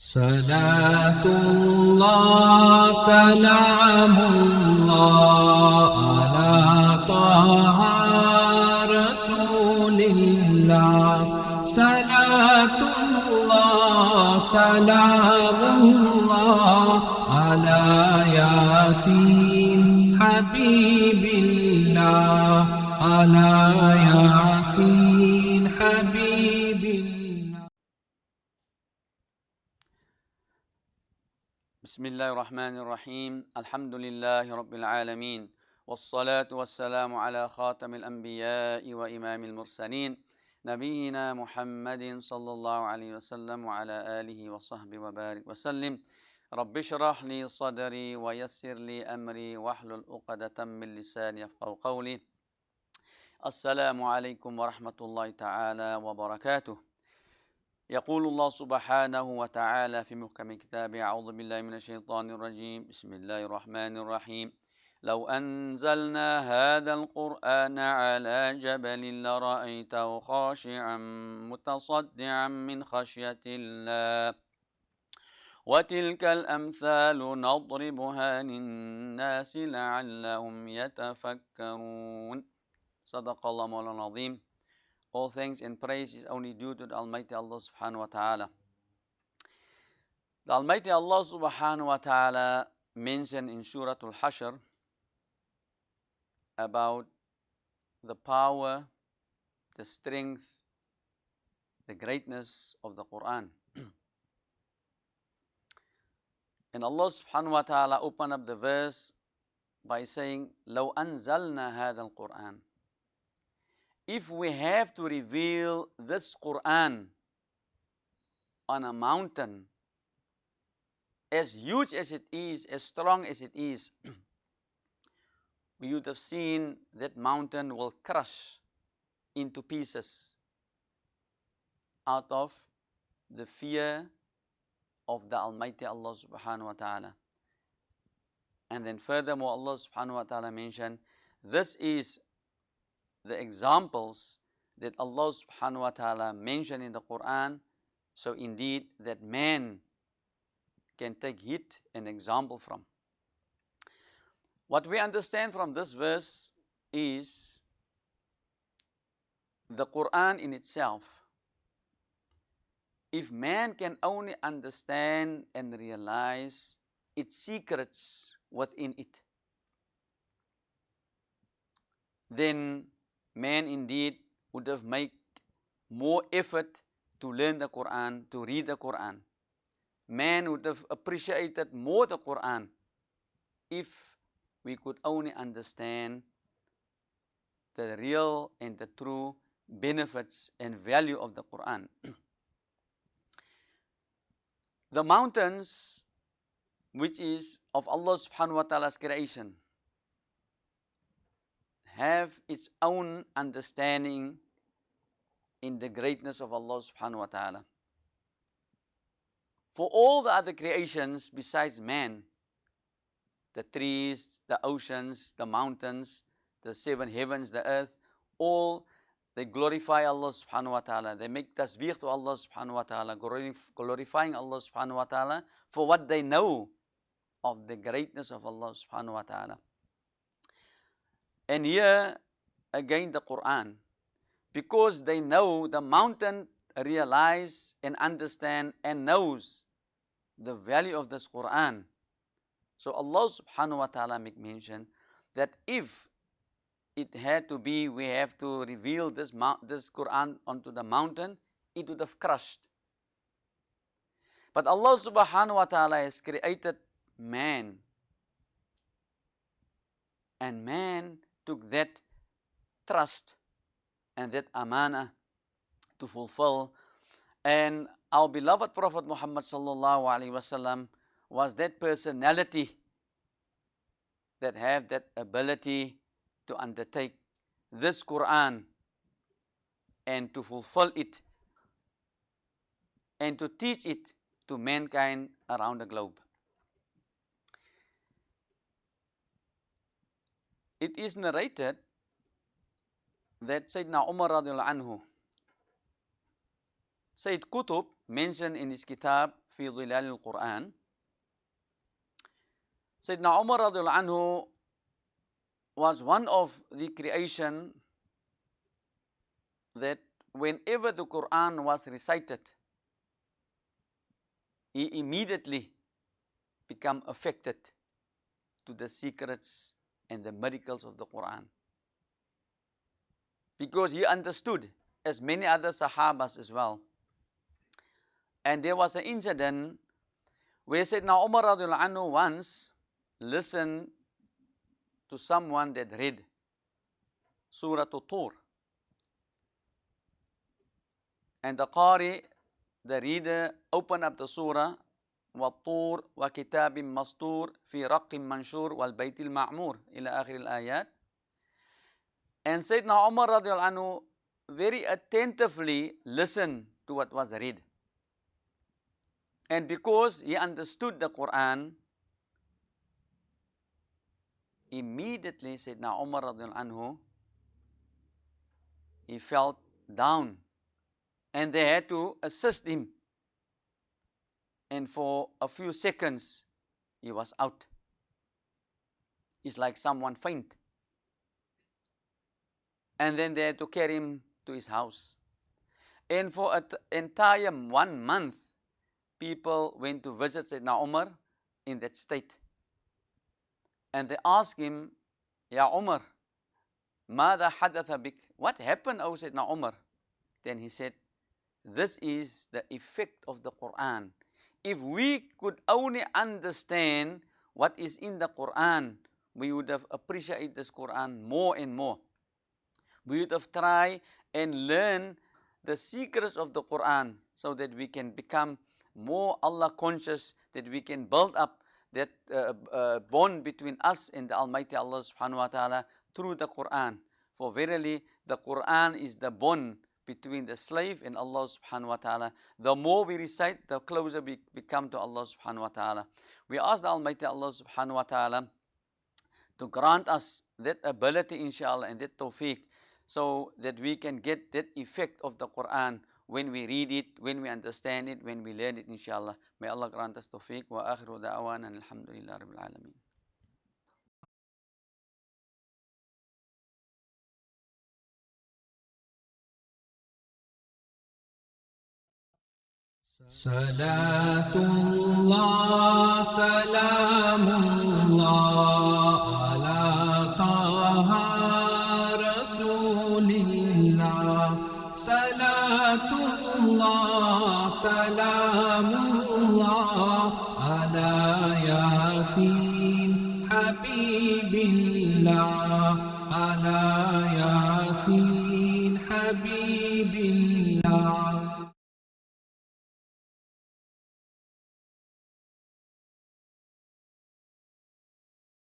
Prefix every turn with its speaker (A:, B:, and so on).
A: صلاة الله سلام الله على طه رسول الله صلاة الله سلام الله على ياسين حبيب الله على ياسين حبيب الله.
B: بسم الله الرحمن الرحيم. الحمد لله رب العالمين، والصلاة والسلام على خاتم الأنبياء وإمام المرسلين نبينا محمد صلى الله عليه وسلم وعلى آله وصحبه وبارك وسلم. رب اشرح لي صدري ويسر لي أمري واحلل عقدة من لساني يفقهوا قولي. السلام عليكم ورحمة الله تعالى وبركاته. يقول الله سبحانه وتعالى في محكم كتابه: أعوذ بالله من الشيطان الرجيم، بسم الله الرحمن الرحيم. لو أنزلنا هذا القرآن على جبل لرأيته خاشعا متصدعا من خشية الله وتلك الأمثال نضربها للناس لعلهم يتفكرون. صدق الله مولانا العظيم. All thanks and praise is only due to the Almighty Allah subhanahu wa ta'ala. The Almighty Allah subhanahu wa ta'ala mentioned in Surah Al-Hashr about the power, the strength, the greatness of the Qur'an. And Allah subhanahu wa ta'ala opened up the verse by saying, لَوْ أَنزَلْنَا هَذَا الْقُرْآنِ. If we have to reveal this Qur'an on a mountain, as huge as it is, as strong as it is, we would have seen that mountain will crush into pieces out of the fear of the Almighty Allah subhanahu wa ta'ala. And then furthermore, Allah subhanahu wa ta'ala mentioned, this is the examples that Allah subhanahu wa ta'ala mentioned in the Qur'an, so indeed that man can take heed and example from. What we understand from this verse is the Qur'an in itself. If man can only understand and realize its secrets within it, then man indeed would have made more effort to learn the Qur'an, to read the Qur'an. Man would have appreciated more the Qur'an if we could only understand the real and the true benefits and value of the Qur'an. The mountains, which is of Allah subhanahu wa ta'ala's creation, have its own understanding in the greatness of Allah subhanahu wa ta'ala. For all the other creations besides man, the trees, the oceans, the mountains, the seven heavens, the earth, all they glorify Allah subhanahu wa ta'ala. They make tasbih to Allah subhanahu wa ta'ala, glorifying Allah subhanahu wa ta'ala for what they know of the greatness of Allah subhanahu wa ta'ala. And here again the Qur'an, because they know, the mountain realize and understand and knows the value of this Qur'an. So Allah subhanahu wa ta'ala make mention that if it had to be, we have to reveal this Qur'an onto the mountain, it would have crushed. But Allah subhanahu wa ta'ala has created man, and man took that trust and that amana to fulfill. And our beloved Prophet Muhammad sallallahu alaihi wasallam was that personality that have that ability to undertake this Qur'an and to fulfill it and to teach it to mankind around the globe. It is narrated that Sayyidina Umar radiallahu anhu, Sayyid Qutb mentioned in his kitab في ظلال القرآن. Sayyidina Umar radiallahu anhu was one of the creation that whenever the Qur'an was recited, he immediately become affected to the secrets and the miracles of the Qur'an. Because he understood, as many other Sahabas as well. And there was an incident where Sayyidina Umar radiallahu anhu once listened to someone that read Surah Tur. And the Qari, the reader, opened up the surah, وَالطُّورِ وَكِتَابٍ مَسْطُورٍ فِي رَقٍّ مَنْشُورٍ وَالْبَيْتِ الْمَعْمُورِ إلى آخر الآيات. And Sayyidina Umar radiallahu anhu very attentively listened to what was read. And because he understood the Qur'an, immediately Sayyidina Umar radiallahu anhu, he felt down. And they had to assist him. And for a few seconds, he was out. It's like someone faint. And then they had to carry him to his house. And for an entire 1 month, people went to visit Sayyidina Umar in that state. And they asked him, Ya Umar, ماذا حدث بك? What happened, O Sayyidina Umar? Then he said, this is the effect of the Qur'an. If we could only understand what is in the Qur'an, we would have appreciated this Qur'an more and more. We would have tried and learned the secrets of the Qur'an so that we can become more Allah conscious, that we can build up that bond between us and the Almighty Allah subhanahu wa ta'ala through the Qur'an. For verily, the Qur'an is the bond between the slave and Allah subhanahu wa ta'ala. The more we recite, the closer we become to Allah subhanahu wa ta'ala. We ask the Almighty Allah subhanahu wa ta'ala to grant us that ability, inshallah, and that tawfiq, so that we can get that effect of the Quran when we read it, when we understand it, when we learn it, inshallah. May Allah grant us tawfiq. Wa akhiru da'wana alhamdulillah rabbil alameen.
A: Salatullah, salamullah, ala taha rasulillah. Salatullah, salamullah, ala yasin habibillah, ala yasin habibillah.